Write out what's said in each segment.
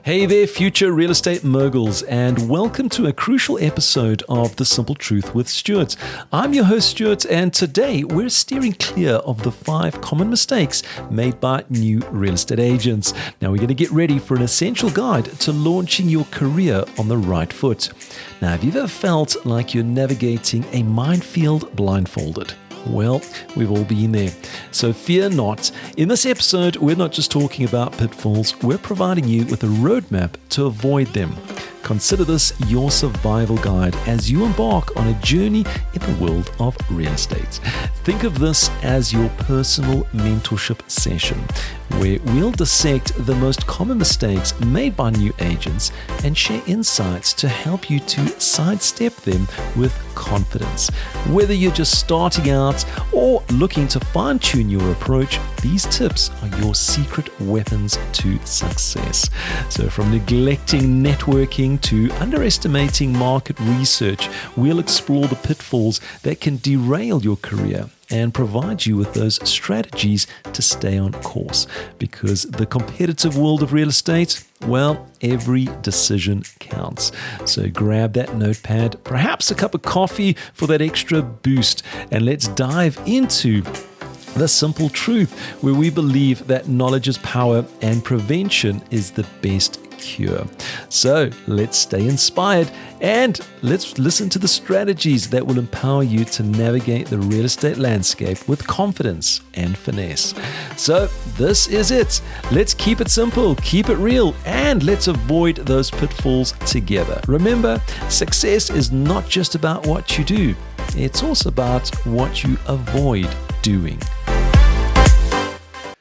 Hey there, future real estate moguls, and welcome to a crucial episode of The Simple Truth with Stuart. I'm your host, Stuart, and today we're steering clear of the 5 common mistakes made by new real estate agents. Now, we're going to get ready for an essential guide to launching your career on the right foot. Now, have you ever felt like you're navigating a minefield blindfolded? Well, we've all been there. So fear not. In this episode, we're not just talking about pitfalls, we're providing you with a roadmap to avoid them. Consider this your survival guide as you embark on a journey in the world of real estate. Think of this as your personal mentorship session, where we'll dissect the most common mistakes made by new agents and share insights to help you to sidestep them with confidence. Whether you're just starting out or looking to fine-tune your approach, these tips are your secret weapons to success. So from neglecting networking to underestimating market research, we'll explore the pitfalls that can derail your career and provide you with those strategies to stay on course. Because the competitive world of real estate, well, every decision counts. So grab that notepad, perhaps a cup of coffee for that extra boost, and let's dive into the simple truth, where we believe that knowledge is power and prevention is the best cure. So let's stay inspired and let's listen to the strategies that will empower you to navigate the real estate landscape with confidence and finesse. So this is it. Let's keep it simple, keep it real, and let's avoid those pitfalls together. Remember, success is not just about what you do, it's also about what you avoid doing.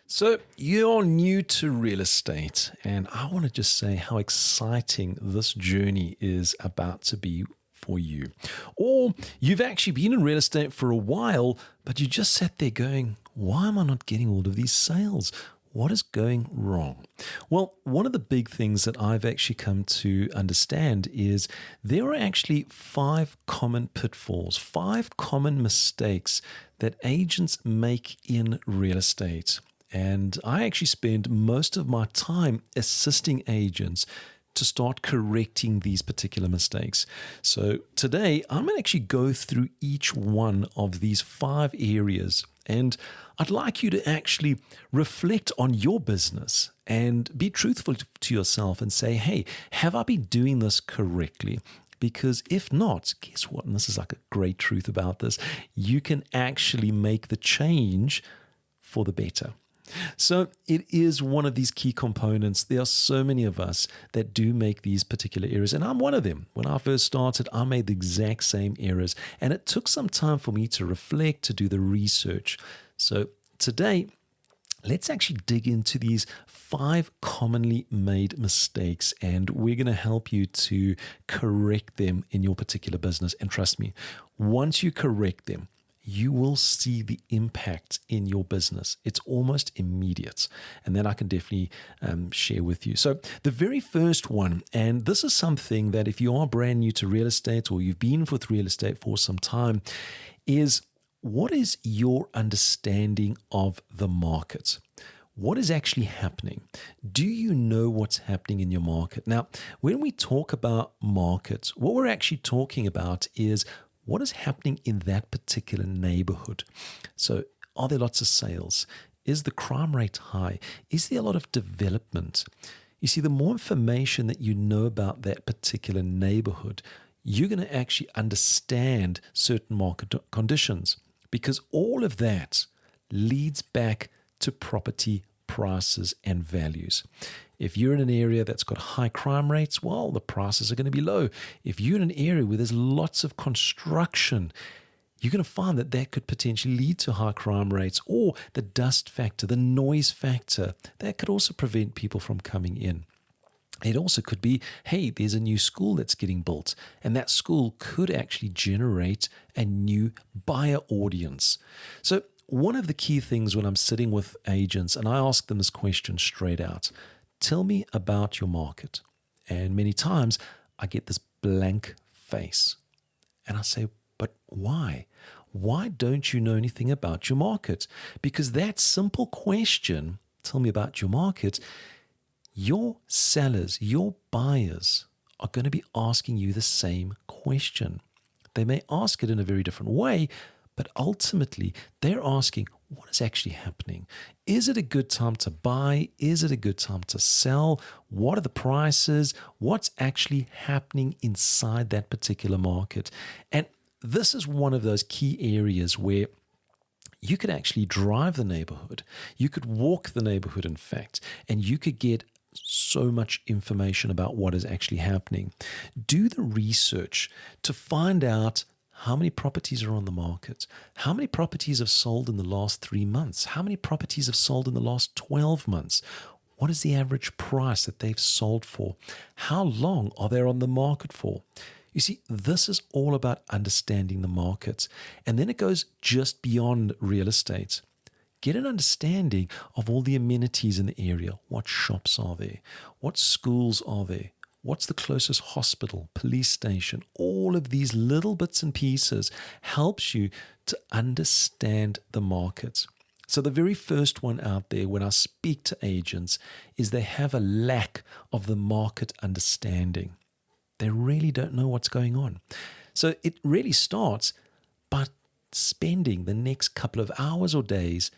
So you're new to real estate, and I want to just say how exciting this journey is about to be for you. Or you've actually been in real estate for a while, but you just sat there going, why am I not getting all of these sales? What is going wrong? Well, one of the big things that I've actually come to understand is there are actually 5 common pitfalls, 5 common mistakes that agents make in real estate. And I actually spend most of my time assisting agents to start correcting these particular mistakes. So today, I'm going to actually go through each one of these 5 areas. And I'd like you to actually reflect on your business and be truthful to yourself and say, hey, have I been doing this correctly? Because if not, guess what? And this is like a great truth about this. You can actually make the change for the better. So it is one of these key components. There are so many of us that do make these particular errors, and I'm one of them. When I first started, I made the exact same errors, and it took some time for me to reflect, to do the research. So today, let's actually dig into these 5 commonly made mistakes, and we're going to help you to correct them in your particular business. And trust me, once you correct them, you will see the impact in your business. It's almost immediate. And then I can definitely share with you. So the very first one, and this is something that if you are brand new to real estate or you've been with real estate for some time, is what is your understanding of the market? What is actually happening? Do you know what's happening in your market? Now, when we talk about markets, what we're actually talking about is what is happening in that particular neighborhood. So are there lots of sales? Is the crime rate high? Is there a lot of development? You see, the more information that you know about that particular neighborhood, you're going to actually understand certain market conditions, because all of that leads back to property prices and values. If you're in an area that's got high crime rates, well, the prices are going to be low. If you're in an area where there's lots of construction, you're going to find that that could potentially lead to high crime rates, or the dust factor, the noise factor, that could also prevent people from coming in. It also could be, hey, there's a new school that's getting built, and that school could actually generate a new buyer audience. So one of the key things when I'm sitting with agents, and I ask them this question straight out, tell me about your market. And many times I get this blank face. And I say, but why? Why don't you know anything about your market? Because that simple question, tell me about your market, your sellers, your buyers are going to be asking you the same question. They may ask it in a very different way, but ultimately they're asking, what is actually happening? Is it a good time to buy? Is it a good time to sell? What are the prices? What's actually happening inside that particular market? And this is one of those key areas where you could actually drive the neighborhood. You could walk the neighborhood, in fact, and you could get so much information about what is actually happening. Do the research to find out how many properties are on the market, how many properties have sold in the last 3 months, how many properties have sold in the last 12 months, what is the average price that they've sold for, how long are they on the market for. You see, this is all about understanding the markets. And then it goes just beyond real estate. Get an understanding of all the amenities in the area. What shops are there? What schools are there? What's the closest hospital, police station? All of these little bits and pieces helps you to understand the markets. So the very first one out there when I speak to agents is they have a lack of the market understanding. They really don't know what's going on. So it really starts by spending the next couple of hours or days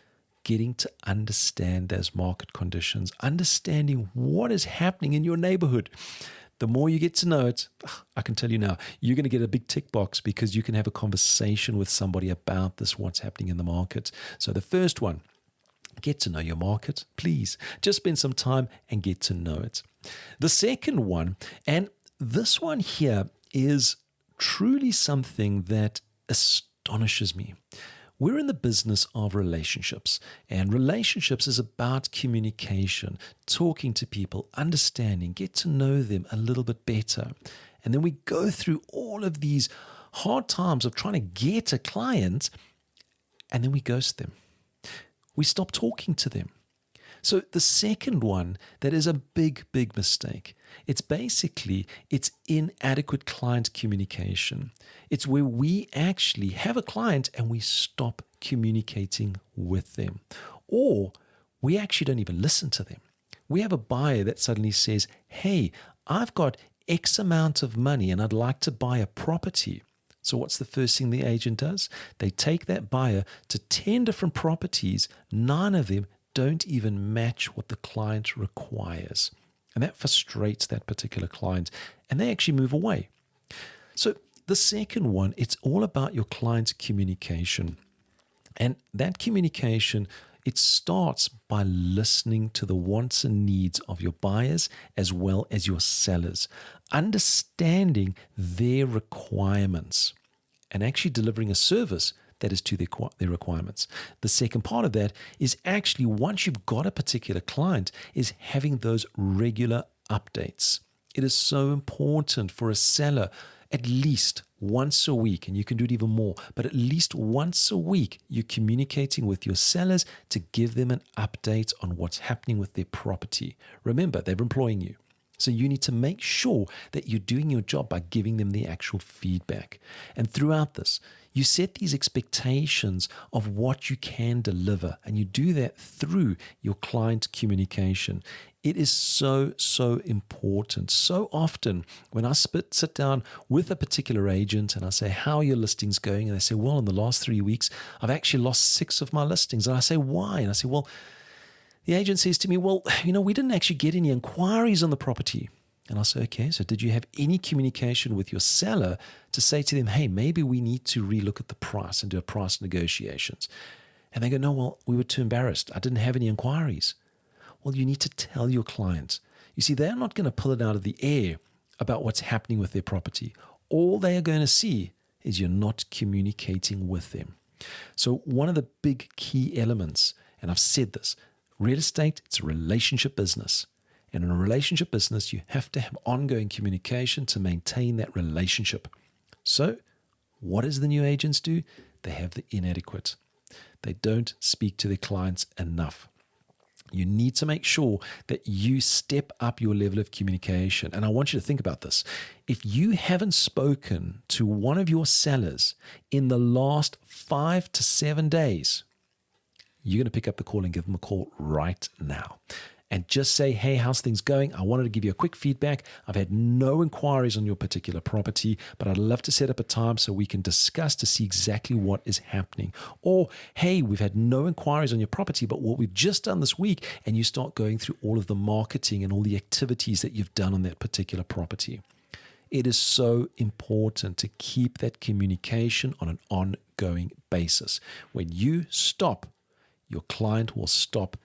getting to understand those market conditions, understanding what is happening in your neighborhood. The more you get to know it, I can tell you now, you're going to get a big tick box because you can have a conversation with somebody about this, what's happening in the market. So the first one, get to know your market, please. Just spend some time and get to know it. The second one, and this one here is truly something that astonishes me. We're in the business of relationships, and relationships is about communication, talking to people, understanding, get to know them a little bit better. And then we go through all of these hard times of trying to get a client, and then we ghost them. We stop talking to them. So the second one that is a big, big mistake, it's inadequate client communication. It's where we actually have a client and we stop communicating with them. Or we actually don't even listen to them. We have a buyer that suddenly says, hey, I've got X amount of money and I'd like to buy a property. So what's the first thing the agent does? They take that buyer to 10 different properties, 9 of them don't even match what the client requires. And that frustrates that particular client, and they actually move away. So the second one, it's all about your client's communication. And that communication, it starts by listening to the wants and needs of your buyers as well as your sellers, understanding their requirements, and actually delivering a service that is to their requirements. The second part of that is actually, once you've got a particular client, is having those regular updates. It is so important for a seller at least once a week, and you can do it even more, but at least once a week, you're communicating with your sellers to give them an update on what's happening with their property. Remember, they're employing you. So you need to make sure that you're doing your job by giving them the actual feedback. And throughout this, you set these expectations of what you can deliver, and you do that through your client communication. It is so, so important. So often when I sit down with a particular agent and I say, how are your listings going? And they say, well, in the last 3 weeks, I've actually lost 6 of my listings. And I say, why? And I say, well, the agent says to me, well, we didn't actually get any inquiries on the property. And I'll say, okay, so did you have any communication with your seller to say to them, hey, maybe we need to relook at the price and do a price negotiations? And they go, no, well, we were too embarrassed. I didn't have any inquiries. Well, you need to tell your clients. You see, they're not going to pull it out of the air about what's happening with their property. All they are going to see is you're not communicating with them. So one of the big key elements, and I've said this, real estate, it's a relationship business. And in a relationship business, you have to have ongoing communication to maintain that relationship. So what does the new agents do? They have the inadequate. They don't speak to their clients enough. You need to make sure that you step up your level of communication. And I want you to think about this. If you haven't spoken to one of your sellers in the last 5 to 7 days, you're going to pick up the call and give them a call right now. and just say, hey, how's things going? I wanted to give you a quick feedback. I've had no inquiries on your particular property, but I'd love to set up a time so we can discuss to see exactly what is happening. Or, hey, we've had no inquiries on your property, but what we've just done this week, and you start going through all of the marketing and all the activities that you've done on that particular property. It is so important to keep that communication on an ongoing basis. When you stop, your client will stop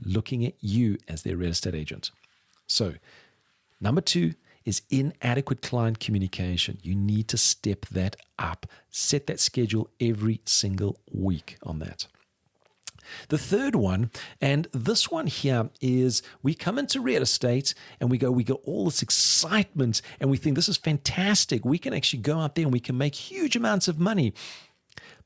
looking at you as their real estate agent. So, number 2 is inadequate client communication. You need to step that up. Set that schedule every single week on that. The third one, and this one here is we come into real estate and we got all this excitement and we think this is fantastic. We can actually go out there and we can make huge amounts of money.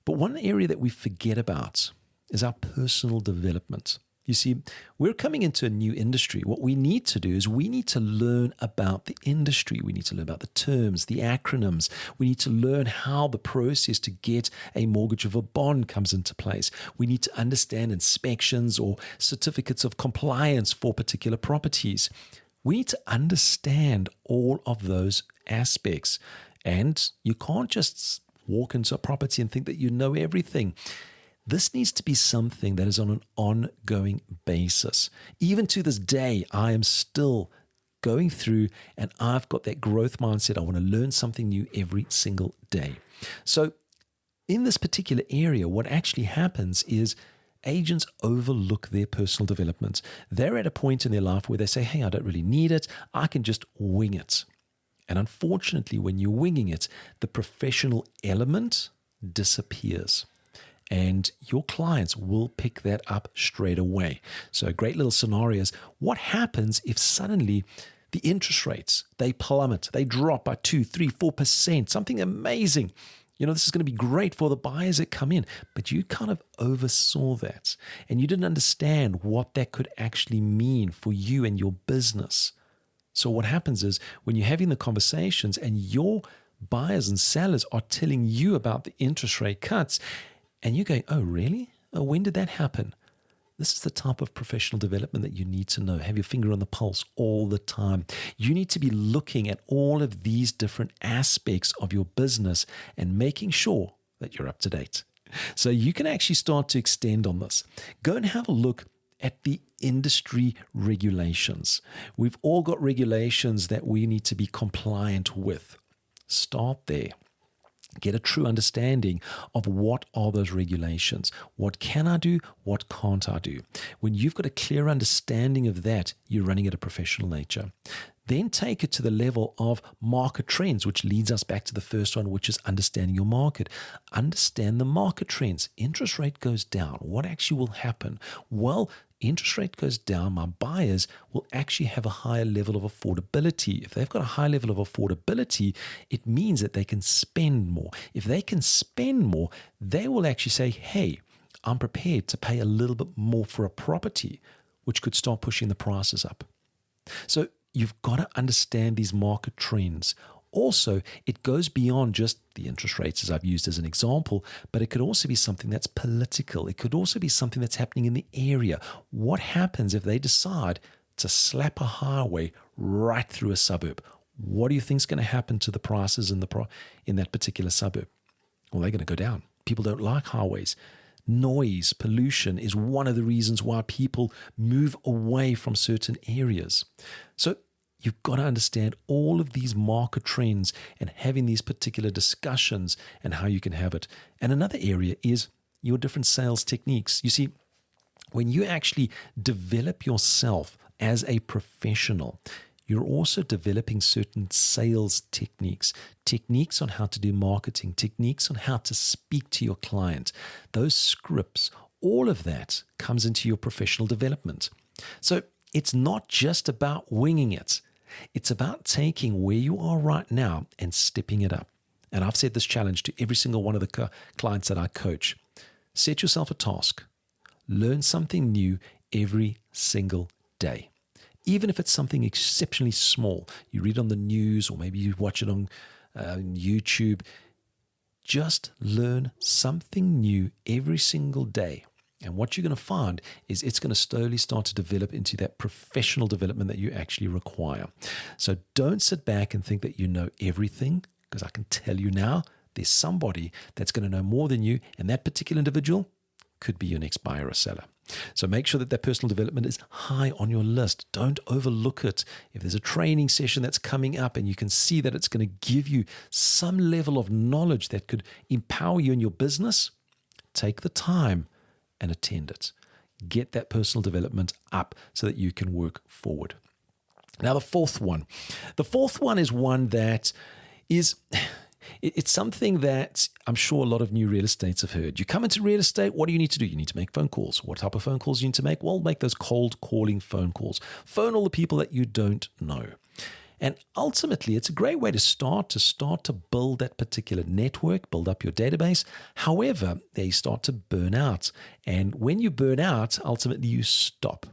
But one area that we forget about is our personal development. You see, we're coming into a new industry. What we need to do is we need to learn about the industry. We need to learn about the terms, the acronyms. We need to learn how the process to get a mortgage of a bond comes into place. We need to understand inspections or certificates of compliance for particular properties. We need to understand all of those aspects. And you can't just walk into a property and think that you know everything. This needs to be something that is on an ongoing basis. Even to this day, I am still going through and I've got that growth mindset. I want to learn something new every single day. So in this particular area, what actually happens is agents overlook their personal development. They're at a point in their life where they say, hey, I don't really need it. I can just wing it. And unfortunately, when you're winging it, the professional element disappears. And your clients will pick that up straight away. So a great little scenario is what happens if suddenly the interest rates, they plummet, they drop by 2, 3, 4%, something amazing. You know, this is going to be great for the buyers that come in, but you kind of oversaw that and you didn't understand what that could actually mean for you and your business. So what happens is when you're having the conversations and your buyers and sellers are telling you about the interest rate cuts, and you're going, oh, really? Oh, when did that happen? This is the type of professional development that you need to know. Have your finger on the pulse all the time. You need to be looking at all of these different aspects of your business and making sure that you're up to date. So you can actually start to extend on this. Go and have a look at the industry regulations. We've all got regulations that we need to be compliant with. Start there. Get a true understanding of what are those regulations. What can I do? What can't I do? When you've got a clear understanding of that, you're running at a professional nature. Then take it to the level of market trends, which leads us back to the first one, which is understanding your market. Understand the market trends. Interest rate goes down. What actually will happen? Well, interest rate goes down, my buyers will actually have a higher level of affordability. If they've got a high level of affordability, it means that they can spend more. If they can spend more, they will actually say, hey, I'm prepared to pay a little bit more for a property, which could start pushing the prices up. So you've got to understand these market trends. Also, it goes beyond just the interest rates, as I've used as an example, but it could also be something that's political. It could also be something that's happening in the area. What happens if they decide to slap a highway right through a suburb? What do you think is going to happen to the prices in that particular suburb? Well, they're going to go down. People don't like highways. Noise, pollution is one of the reasons why people move away from certain areas. So you've got to understand all of these market trends and having these particular discussions and how you can have it. And another area is your different sales techniques. You see, when you actually develop yourself as a professional, you're also developing certain sales techniques on how to do marketing, techniques on how to speak to your client, those scripts, all of that comes into your professional development. So it's not just about winging it. It's about taking where you are right now and stepping it up. And I've said this challenge to every single one of the clients that I coach. Set yourself a task. Learn something new every single day. Even if it's something exceptionally small, you read on the news or maybe you watch it on YouTube, just learn something new every single day And what you're going to find is it's going to slowly start to develop into that professional development that you actually require. So don't sit back and think that you know everything, because I can tell you now, there's somebody that's going to know more than you, and that particular individual could be your next buyer or seller. So make sure that that personal development is high on your list. Don't overlook it. If there's a training session that's coming up and you can see that it's going to give you some level of knowledge that could empower you in your business, take the time and attend it. Get that personal development up so that you can work forward. Now, the fourth one is one that is... It's something that I'm sure a lot of new real estates have heard. You come into real estate, what do you need to do? You need to make phone calls. What type of phone calls do you need to make? Well, make those cold calling phone calls. Phone all the people that you don't know. And ultimately, it's a great way to start to build that particular network, build up your database. However, they start to burn out. And when you burn out, ultimately you stop.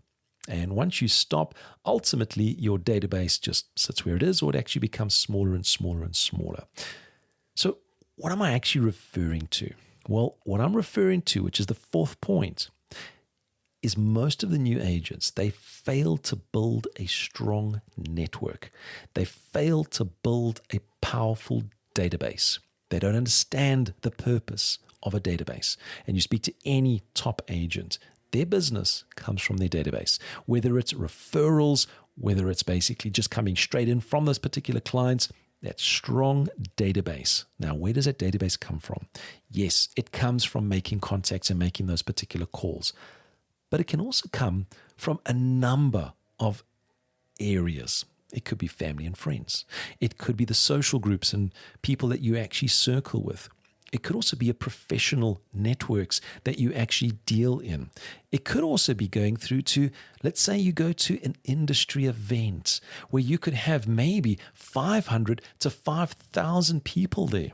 And once you stop, ultimately your database just sits where it is, or it actually becomes smaller and smaller and smaller. So what am I actually referring to? Well, what I'm referring to, which is the fourth point, is most of the new agents, they fail to build a strong network. They fail to build a powerful database. They don't understand the purpose of a database. And you speak to any top agent, their business comes from their database, whether it's referrals, whether it's basically just coming straight in from those particular clients. That strong database. Now, where does that database come from? Yes, it comes from making contacts and making those particular calls, but it can also come from a number of areas. It could be family and friends. It could be the social groups and people that you actually circle with. It could also be a professional networks that you actually deal in. It could also be going through to, let's say you go to an industry event where you could have maybe 500 to 5,000 people there.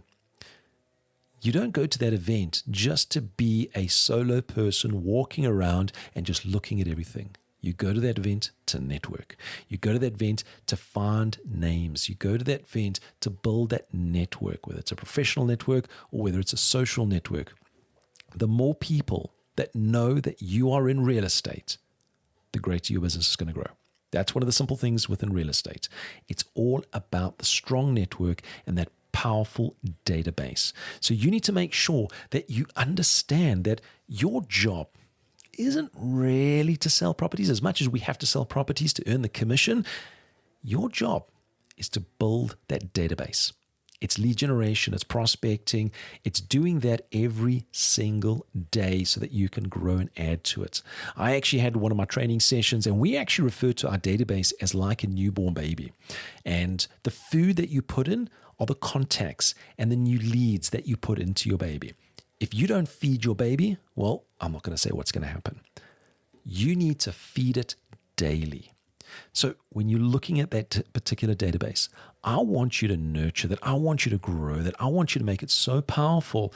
You don't go to that event just to be a solo person walking around and just looking at everything. You go to that event to network. You go to that event to find names. You go to that event to build that network, whether it's a professional network or whether it's a social network. The more people that know that you are in real estate, the greater your business is going to grow. That's one of the simple things within real estate. It's all about the strong network and that powerful database. So you need to make sure that you understand that your job isn't really to sell properties. As much as we have to sell properties to earn the commission, your job is to build that database. It's lead generation, it's prospecting, it's doing that every single day so that you can grow and add to it. I actually had one of my training sessions and we actually refer to our database as like a newborn baby. And the food that you put in are the contacts and the new leads that you put into your baby. If you don't feed your baby, well, I'm not going to say what's going to happen. You need to feed it daily. So when you're looking at that particular database, I want you to nurture that. I want you to grow that. I want you to make it so powerful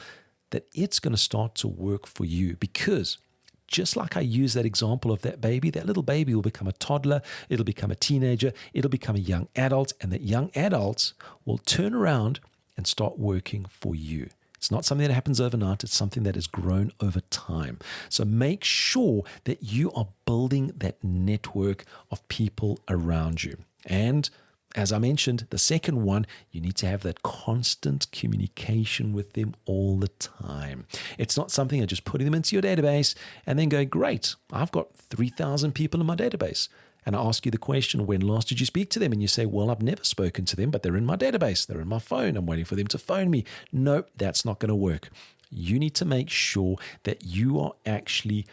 that it's going to start to work for you. Because just like I use that example of that baby, that little baby will become a toddler, it'll become a teenager, it'll become a young adult, and that young adults will turn around and start working for you. It's not something that happens overnight. It's something that has grown over time. So make sure that you are building that network of people around you. And as I mentioned, the second one, you need to have that constant communication with them all the time. It's not something of just putting them into your database and then going, great, I've got 3,000 people in my database. And I ask you the question, when last did you speak to them? And you say, well, I've never spoken to them, but they're in my database. They're in my phone. I'm waiting for them to phone me. No, that's not going to work. You need to make sure that you are actually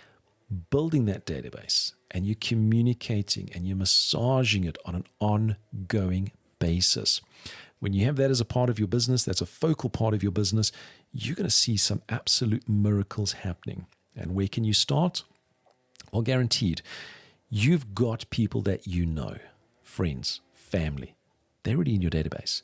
building that database and you're communicating and you're massaging it on an ongoing basis. When you have that as a part of your business, that's a focal part of your business, you're going to see some absolute miracles happening. And where can you start? Well, guaranteed. You've got people that you know, friends, family. They're already in your database.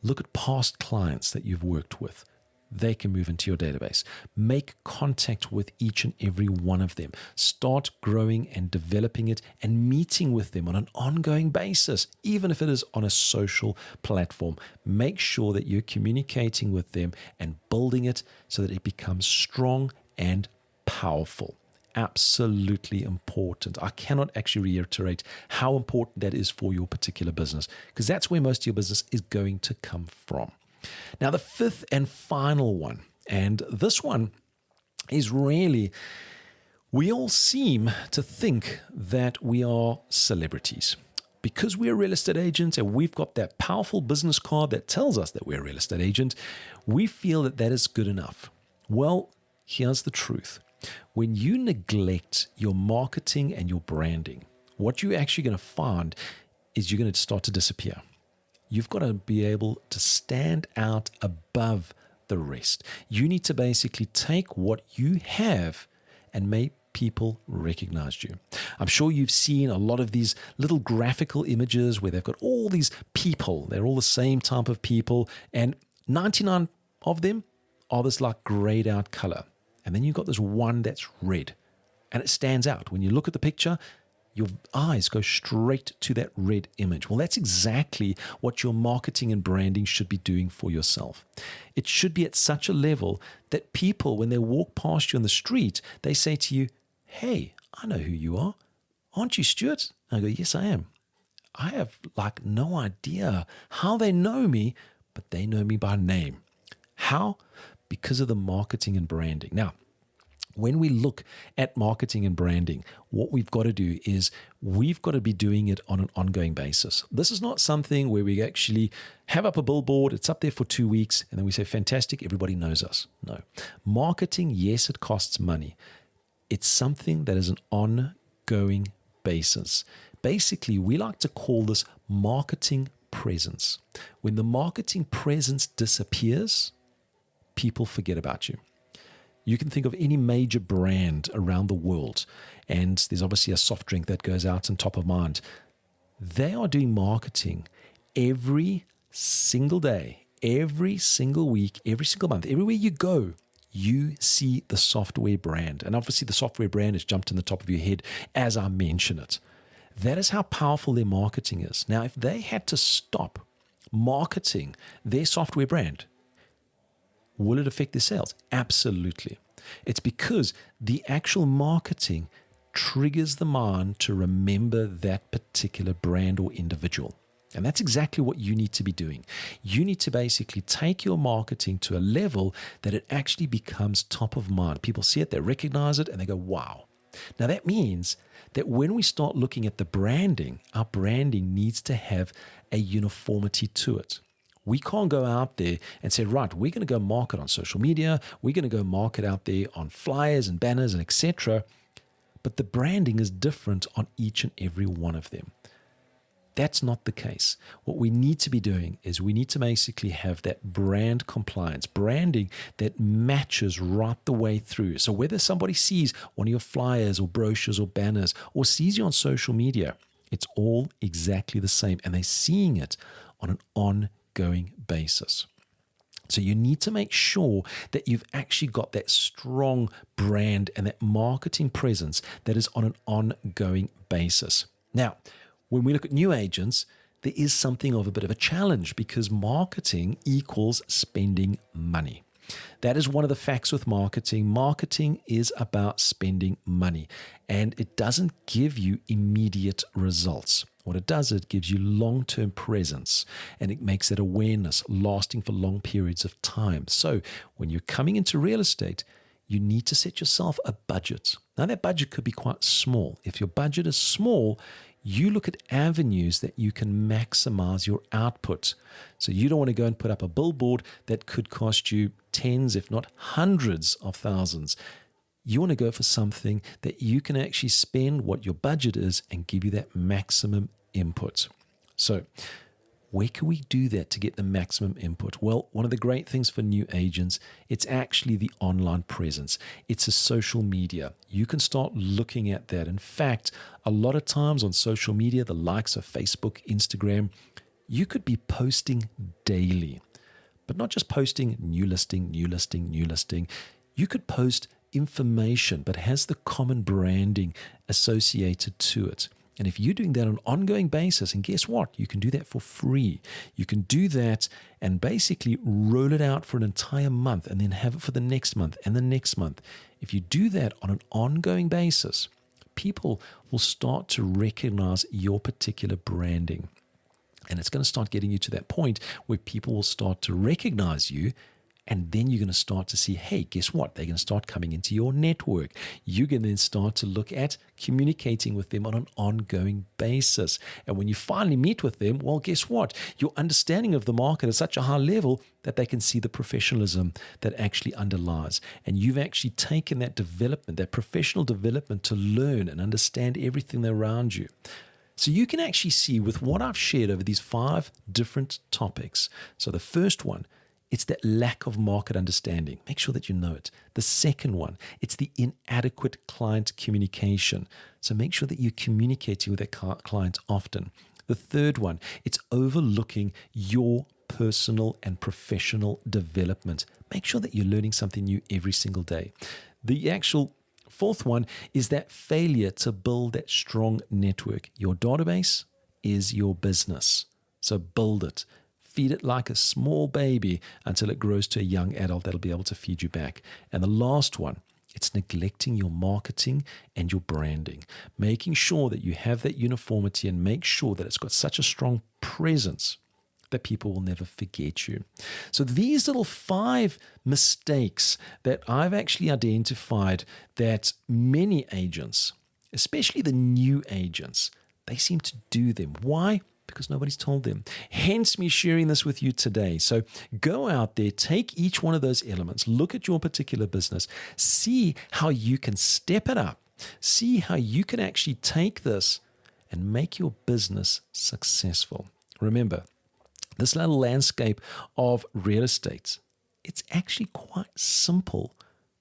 Look at past clients that you've worked with. They can move into your database. Make contact with each and every one of them. Start growing and developing it and meeting with them on an ongoing basis, even if it is on a social platform. Make sure that you're communicating with them and building it so that it becomes strong and powerful. absolutely important. I cannot actually reiterate how important that is for your particular business, because that's where most of your business is going to come from. Now, the fifth and final one, and this one is really, we all seem to think that we are celebrities. Because we're real estate agents and we've got that powerful business card that tells us that we're a real estate agent, we feel that that is good enough. Well, here's the truth. When you neglect your marketing and your branding, what you're actually going to find is you're going to start to disappear. You've got to be able to stand out above the rest. You need to basically take what you have and make people recognize you. I'm sure you've seen a lot of these little graphical images where they've got all these people. They're all the same type of people, and 99 of them are this like grayed out color. And then you've got this one that's red, and it stands out. When you look at the picture, your eyes go straight to that red image. Well, that's exactly what your marketing and branding should be doing for yourself. It should be at such a level that people, when they walk past you on the street, they say to you, "Hey, I know who you are. Aren't you Stuart?" And I go, "Yes, I am." I have like no idea how they know me, but they know me by name. How? Because of the marketing and branding. Now, when we look at marketing and branding, what we've got to do is we've got to be doing it on an ongoing basis. This is not something where we actually have up a billboard, it's up there for 2 weeks, and then we say, fantastic, everybody knows us. No. Marketing, yes, it costs money. It's something that is an ongoing basis. Basically, we like to call this marketing presence. When the marketing presence disappears, people forget about you. You can think of any major brand around the world, and there's obviously a soft drink that goes out on top of mind. They are doing marketing every single day, every single week, every single month. Everywhere you go, you see the software brand. And obviously the software brand has jumped in the top of your head as I mention it. That is how powerful their marketing is. Now, if they had to stop marketing their software brand, will it affect their sales? Absolutely. It's because the actual marketing triggers the mind to remember that particular brand or individual. And that's exactly what you need to be doing. You need to basically take your marketing to a level that it actually becomes top of mind. People see it, they recognize it, and they go, wow. Now that means that when we start looking at the branding, our branding needs to have a uniformity to it. We can't go out there and say, right, we're going to go market on social media. We're going to go market out there on flyers and banners and etc. But the branding is different on each and every one of them. That's not the case. What we need to be doing is we need to basically have that brand compliance, branding that matches right the way through. So whether somebody sees one of your flyers or brochures or banners or sees you on social media, it's all exactly the same, and they're seeing it on an ongoing basis. So you need to make sure that you've actually got that strong brand and that marketing presence that is on an ongoing basis. Now, when we look at new agents, there is something of a bit of a challenge because marketing equals spending money. That is one of the facts with marketing. Marketing is about spending money, and it doesn't give you immediate results. What it does, it gives you long-term presence, and it makes that awareness lasting for long periods of time. So when you're coming into real estate, you need to set yourself a budget. Now that budget could be quite small. If your budget is small, you look at avenues that you can maximize your output. So you don't want to go and put up a billboard that could cost you tens, if not hundreds of thousands. You want to go for something that you can actually spend what your budget is and give you that maximum input. So where can we do that to get the maximum input? Well, one of the great things for new agents, it's actually the online presence. It's a social media. You can start looking at that. In fact, a lot of times on social media, the likes of Facebook, Instagram, you could be posting daily, but not just posting new listing, new listing, new listing. You could post information, but has the common branding associated to it. And if you're doing that on an ongoing basis, and guess what? You can do that for free. You can do that and basically roll it out for an entire month and then have it for the next month and the next month. If you do that on an ongoing basis, people will start to recognize your particular branding. And it's going to start getting you to that point where people will start to recognize you. And then you're going to start to see, hey, guess what? They're going to start coming into your network. You're going to then start to look at communicating with them on an ongoing basis. And when you finally meet with them, well, guess what? Your understanding of the market is such a high level that they can see the professionalism that actually underlies. And you've actually taken that development, that professional development, to learn and understand everything around you. So you can actually see with what I've shared over these 5 different topics. So the first one, it's that lack of market understanding. Make sure that you know it. The second one, it's the inadequate client communication. So make sure that you're communicating with that client often. The third one, it's overlooking your personal and professional development. Make sure that you're learning something new every single day. The actual fourth one is that failure to build that strong network. Your database is your business. So build it. Feed it like a small baby until it grows to a young adult that'll be able to feed you back. And the last one, it's neglecting your marketing and your branding, making sure that you have that uniformity and make sure that it's got such a strong presence that people will never forget you. So these little 5 mistakes that I've actually identified that many agents, especially the new agents, they seem to do them. Why? Because nobody's told them. Hence me sharing this with you today. So go out there, take each one of those elements, look at your particular business, see how you can step it up, see how you can actually take this and make your business successful. Remember, this little landscape of real estate, it's actually quite simple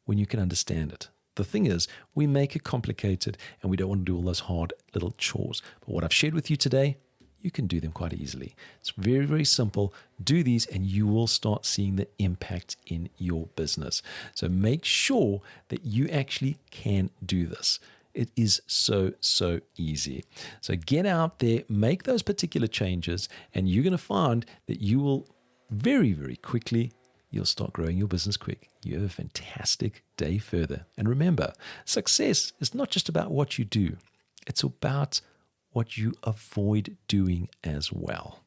when you can understand it. The thing is, we make it complicated and we don't want to do all those hard little chores. But what I've shared with you today, you can do them quite easily. It's very, very simple. Do these and you will start seeing the impact in your business. So make sure that you actually can do this. It is so, so easy. So get out there, make those particular changes, and you're going to find that you will very, very quickly, you'll start growing your business quick. You have a fantastic day further. And remember, success is not just about what you do. It's about what you avoid doing as well.